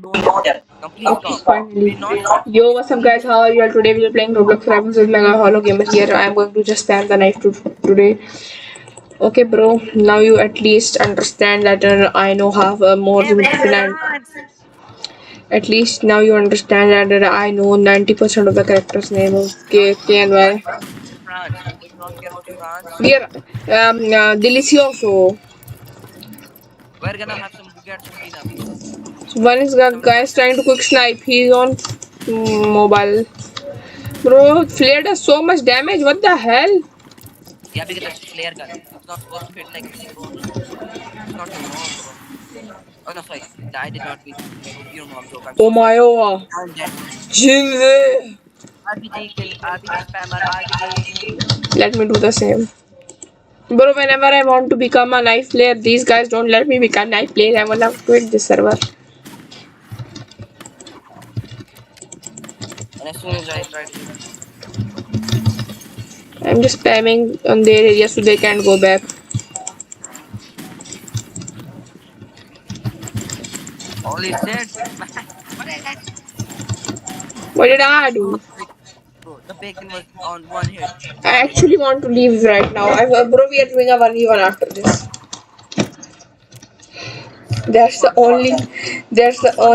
Don't care. Complete Okay, stop. finally. We're not. Yo, what's up, guys? How are you all? Today we are playing Roblox Rivals with Mega Hollow Gamer here. I am going to just spam the knife today. Okay, bro. Now you at least understand that I know half more than Everyone. 59. At least now you understand that I know 90% of the characters' name of K and What? Y. France. Do you not care about France? We are delicioso. We're gonna have some get some cleanups. One is Get some guy is trying to quick snipe. He's on mobile. Bro, flare does so much damage. What the hell? yeah, because that's a flare gun. It's not supposed to hit like C4s. It's not your mom, bro. Oh no, sorry. I did not mean to your mom joke. I'm Oh so my sorry. god. I'm dead. Jinze. RBG kill. RBG spammer. RBG. Let me do the same. Bro, whenever I want to become a knife player, these guys don't let me become a knife player. I wanna quit this server. And as soon as I try to, I'm just spamming on their area so they can't go back. holy shit, man. What is that? What did I do? Bro, the bacon was on one hit. I One hit. actually want to leave right now. Bro, we are doing a 1v1 after this. That's the For what?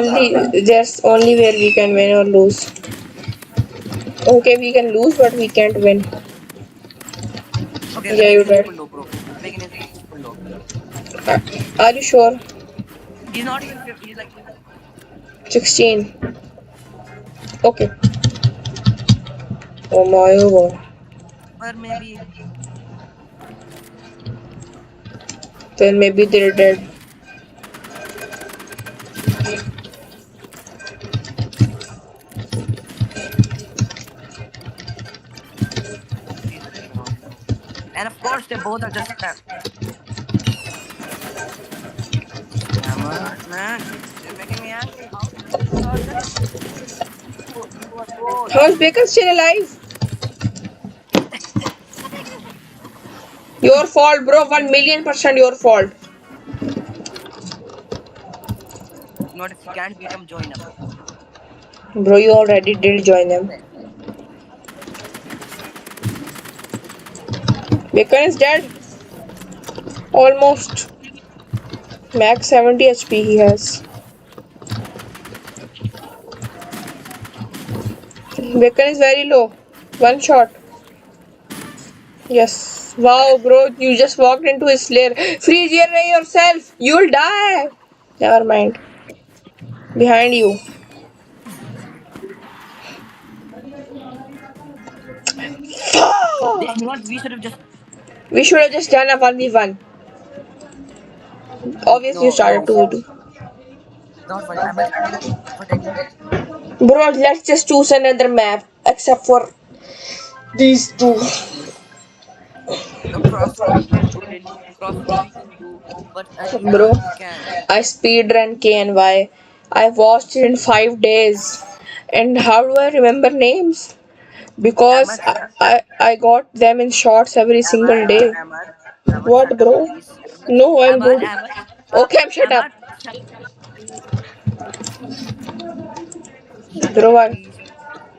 only, that's only where we can win or lose. Okay, we can lose, but we can't win. Okay, the Yeah, you're bacon is right. super low, bro. The bacon is super low. Are you sure? He's not even 50. He's like 16. Okay. Oh my god. or maybe Then maybe they're dead. he's strong. And of course, they both are just spammers, man. They're making me angry. How did you start that? You are both. How is Bacon still alive? Your fault, bro. 1,000,000% your fault. Not if you can't beat them, join them. Bro, you already did join them. Bacon is dead. Almost. Max 70 HP he has. Bacon is very low. One shot. Yes. Wow, bro. You just walked into his lair. Freeze your ray yourself. You'll die. Never mind. Behind you. You know what? We should have just. We should have just done a 1v1. Obviously, you No, no, started we should. 2v2. Don't worry. I'm protecting you. Bro, let's just choose another map. Except for these two. No crossroad we can do it. Crossroad we can do, but Bro, Arena we can't. I speedrun KNY. I watched it in 5 days. And how do I remember names? Because Ahmed, I got them in shots every single Ahmed, day. Ahmed, Ahmed, What, shut up, bro? please. Ahmed, No, I'm Ahmed, good. Ahmed, Okay, I'm shut up. Ahmed, shut up, please. Shut up, Bro, why? please.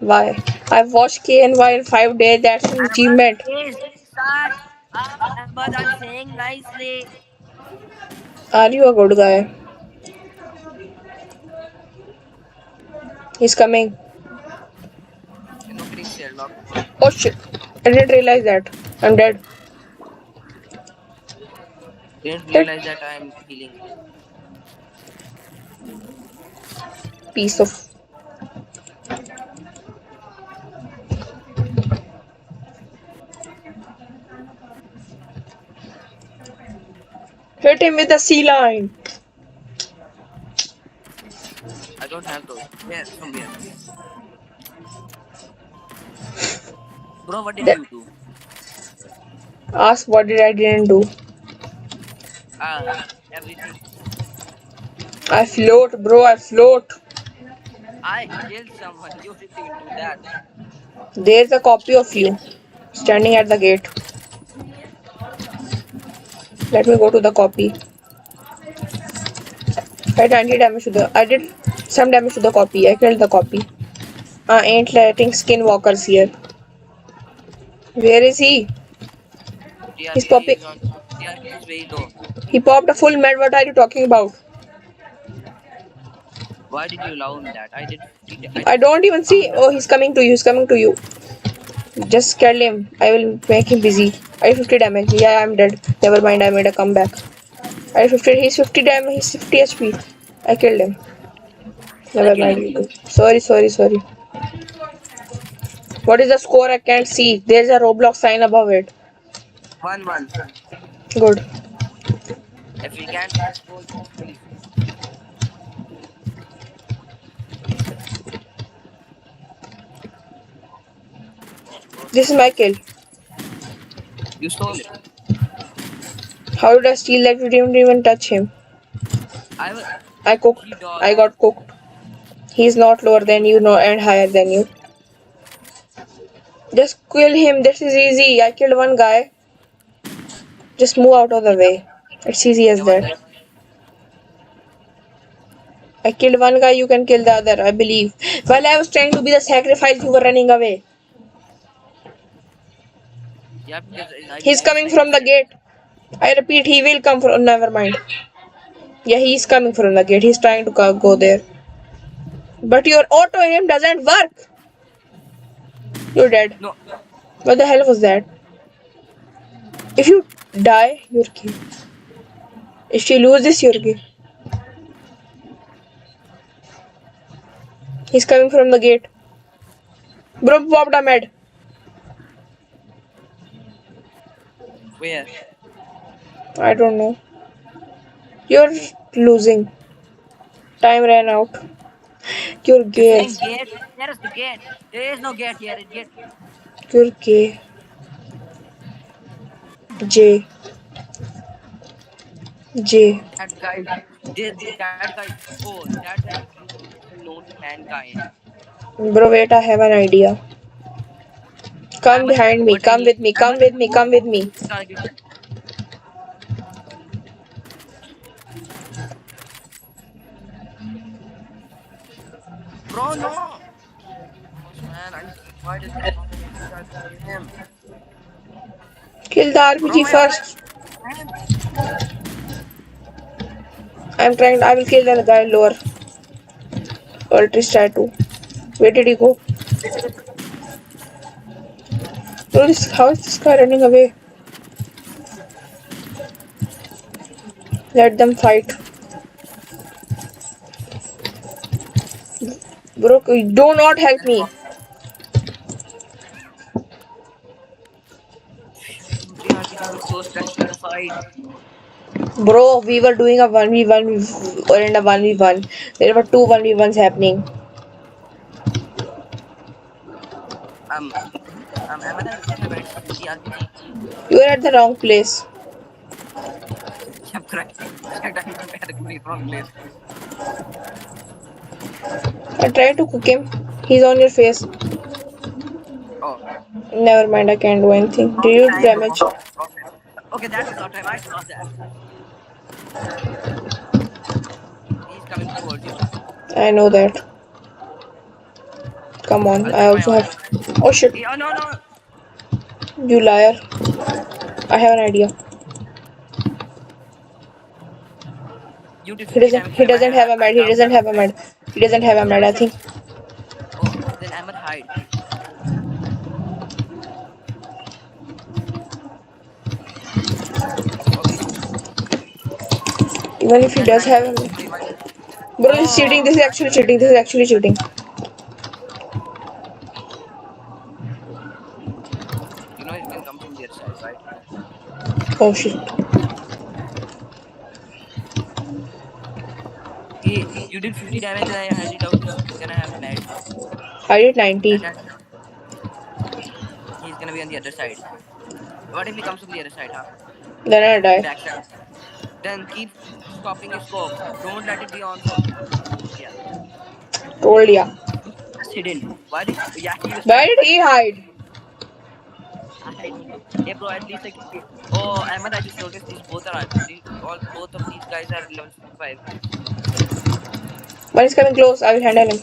Why? I've watched KNY in 5 days. That's an Ahmed, achievement. please shut up. Ahmed, I'm saying nicely. Are you a good guy? He's coming. You're not getting Sherlock. Oh shit. I didn't realize that. I'm dead. Didn't Hit. realize that I'm healing. Piece of. Hit him with the sea line. I don't have those. Where? From where? Bro, what did That, you do? ask what did I didn't do. Everything. I float, bro. I float. I killed someone. You didn't even do that. There's a copy of you standing at the gate. Let me go to the copy. I did 90 damage to the. I did some damage to the copy. I killed the copy. Ain't letting skinwalkers here. Where is he? He's TRP popping. is on. TRP is very low. He popped a full med. What are you talking about? Why did you allow him that? I did 50. I I did don't even see. 100. Oh, he's coming to you. He's coming to you. Just kill him. I will make him busy. I did 50 damage. Yeah, I'm dead. Never mind. I made a comeback. I did 50. He's 50 damage. He's 50 HP. I killed him. I Never killed mind. him. You go. Sorry, sorry, sorry. What is the score? I can't see. There's a Roblox sign above it. 1-1. Good. If we can't see the score, please. This is my kill. You stole it. How did I steal that? We didn't even touch him. I was. I He cooked. dodged. I got cooked. He's not lower than you, no, and higher than you. Just kill him. This is easy. I killed one guy. Just move out of the Yeah, way. It's easy as yeah, one that. guy. I killed one guy. You can kill the other. I believe. While I was trying to be the sacrifice, you were running away. Yeah, because I He's believe coming like from the gate. I repeat, he will come from. Never mind. Yeah, he's coming from the gate. He's trying to go there. But your auto aim doesn't work. You're dead. no. What the hell was that? If you die, you're killed. If you lose this, you're killed. He's coming from the gate. Bro, popped a med. Where? I don't know. You're losing. Time ran out. You're You're gay. saying gate? There is the gate. There is no gate here. It gate. You're gay. J. J. That guy. That guy. Oh, that guy is known to mankind. Bro, wait, I have an idea. Come Ahmed, behind me. what we Come need? with me. Come Ahmed, with me. Come with me. target. Bro, no. Gosh, man, why did I not kill him? Kill the Bro, RPG my ulti. first. I'm trying. I will kill the guy lower. Ultra statue. Where did he go? Bro, how is this guy running away? Let them fight. Bro, do not help me. TRP team is so stressful to fight. Bro, we were doing a 1v1 and a 1v1. There were two 1v1s happening. Um, Ahmed, I don't have access to TRPG. You were at the wrong place. I'm correct. I'm at the complete wrong place. I tried to cook him. He's on your face. Oh, Never mind, I can't do anything. Did you do thank you. damage? Okay, that was our time. I saw that. He's coming towards you. I know that. Come on, I'll I set my also ult. have. Oh shit, Oh, no, no. you liar. I have an idea. You did He 50 doesn't damage to he him. doesn't have a I med. He down doesn't that. have a med. He doesn't have a med, I think. Oh, then Ahmed hide. Okay. Even if he Yes, does I have a think med. somebody might. Bro, this is cheating. Oh, This is I actually should have cheating. This is that. actually cheating. You know, you can come from the other side, right? Oh shit. You did 50 damage and I highly doubt he's gonna have med. I did 90. And he's gonna be on the other side. What if he comes from the other side, huh? Then I He die. backstab. Then keep stopping your scope. Don't let it be on for. Yeah. Told ya. Just hidden. Why did? Yeah, he was Why trying to did fight he me. hide? I don't know. Hey, bro, at least like. Oh, Ahmed, I just noticed these both are. All both of these guys are level 55. One is coming close. I will handle him.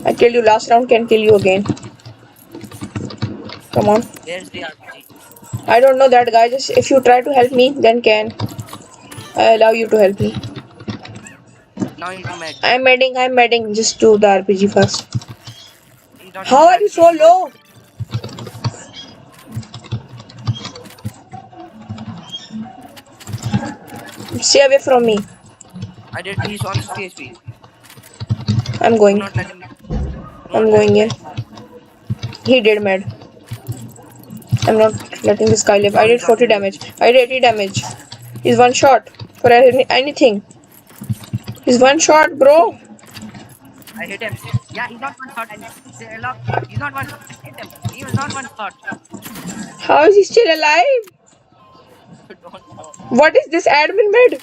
I killed you last round. Can kill you again. Come on. Where's the RPG? I don't know that guy. Just if you try to help me, then can I allow you to help me? Now into med. I'm medding. I'm medding. Just do the RPG first. He's not How using are you RPG. so low? Stay away from me. I did. He's on 50 HP. I'm Do going. not let him. Do I'm not let going him in. die. He did mad. I'm not letting this guy live. I Now did he's on 40 50 damage. HP. I did 80 damage. He's one shot for anything. He's one shot, bro. I hit him. Yeah, he's not one shot. And say, look, he's not one shot. I hit him. He was not one shot. How is he still alive? Don't know. What is this admin mid?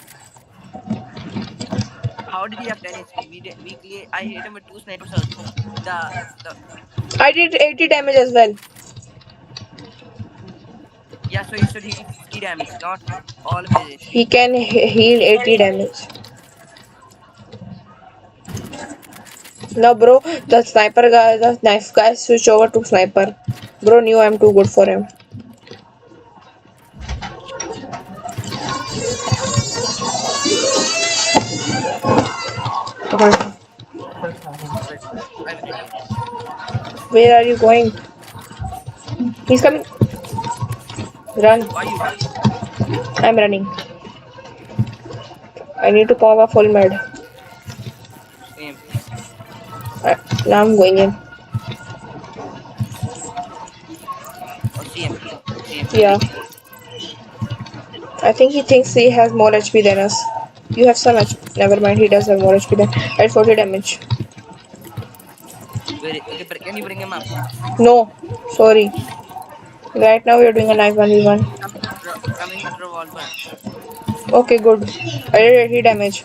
How did he have 10 HP? I hit him with 2 snipers also. The I did 80 damage as well. Yeah, so he should heal 50 damage, not all of his He HP. can heal 80 damage. Now, bro, the sniper guy, the knife guy switch over to sniper. Bro knew I'm too good for him. Okay. Wait, I will hit you. Where are you going? He's coming. Run. Why are you running? I'm running. I need to pop a full med. Same. Now I'm going in. Or CMP. CMP. Yeah. I think he thinks he has more HP than us. You have some HP. Never mind, he does have more HP than. I had 40 damage. Okay, but can you bring him up? No. Sorry. Right now we are doing a knife 1v1. Coming with revolver. Okay, good. I did 80 damage.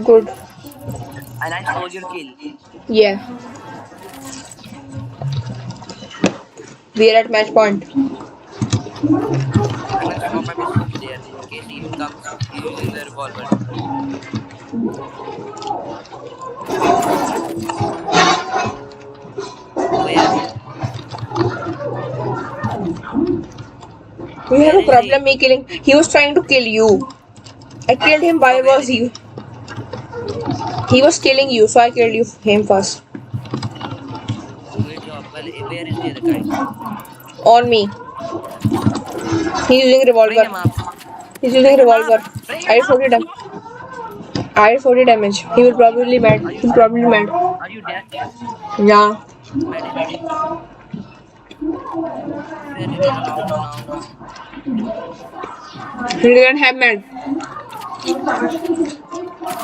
Good. And I stole your kill. Yeah. We are at match point. I'm gonna swap my pistol there in case he comes using the revolver. Where? We have Where a is he? problem me killing. He was trying to kill you. I killed him. Why So where was is he? you? He was killing you, so I killed you him first. Great job. Well, where is the other guy? On me. He's using Bring revolver. him up. He's using Bring him up. revolver. Bring I him did up. 40 damage. I did 40 damage. He will probably mad. Are you He'll probably mad. are you dead? Yeah. I did. Where did he run off to now? He didn't have mad.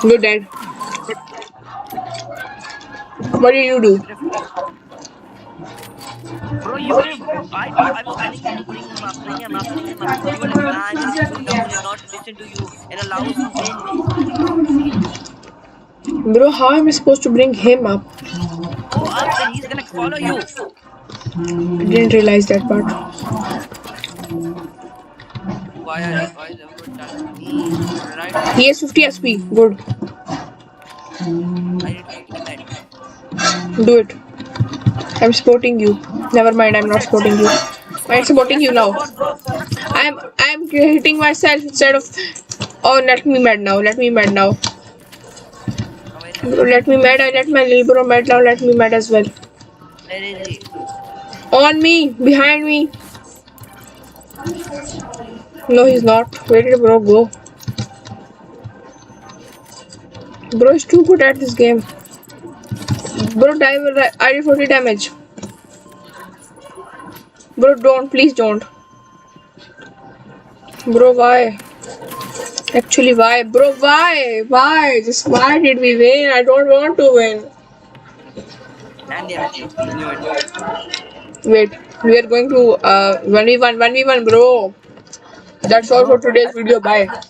You're dead. What did you do? Bro, I was telling you to bring him up, bring him up, bring him up. You were like, nah, I'm just going down and not listen to you and allow us to win. Bro, how am I supposed to bring him up? Go up, then he's gonna follow you. I didn't realize that part. Why is everyone touching me? Right now, He has 50 SP. Good. I need 50 med. Do it. I'm supporting you. Never mind, I'm not supporting you. I'm supporting Yes, you you now. support, bro. Yes, support. I'm hitting myself instead of. Oh, let me mad now. Let me mad now. Now, where is Bro, he? let me mad. I let my little bro mad now. Let me mad as well. Where is he? On me, behind me. No, he's not. Where did bro go? Bro is too good at this game. Bro, I did 40 damage. Bro, don't. Please don't. Bro, why? Actually, why? Bro, why? Why? Just why did we win? I don't want to win. And the MP. I knew it. Wait, we are going to 1v1, 1v1, bro. That's all for Bro, today's video. I Bye. feel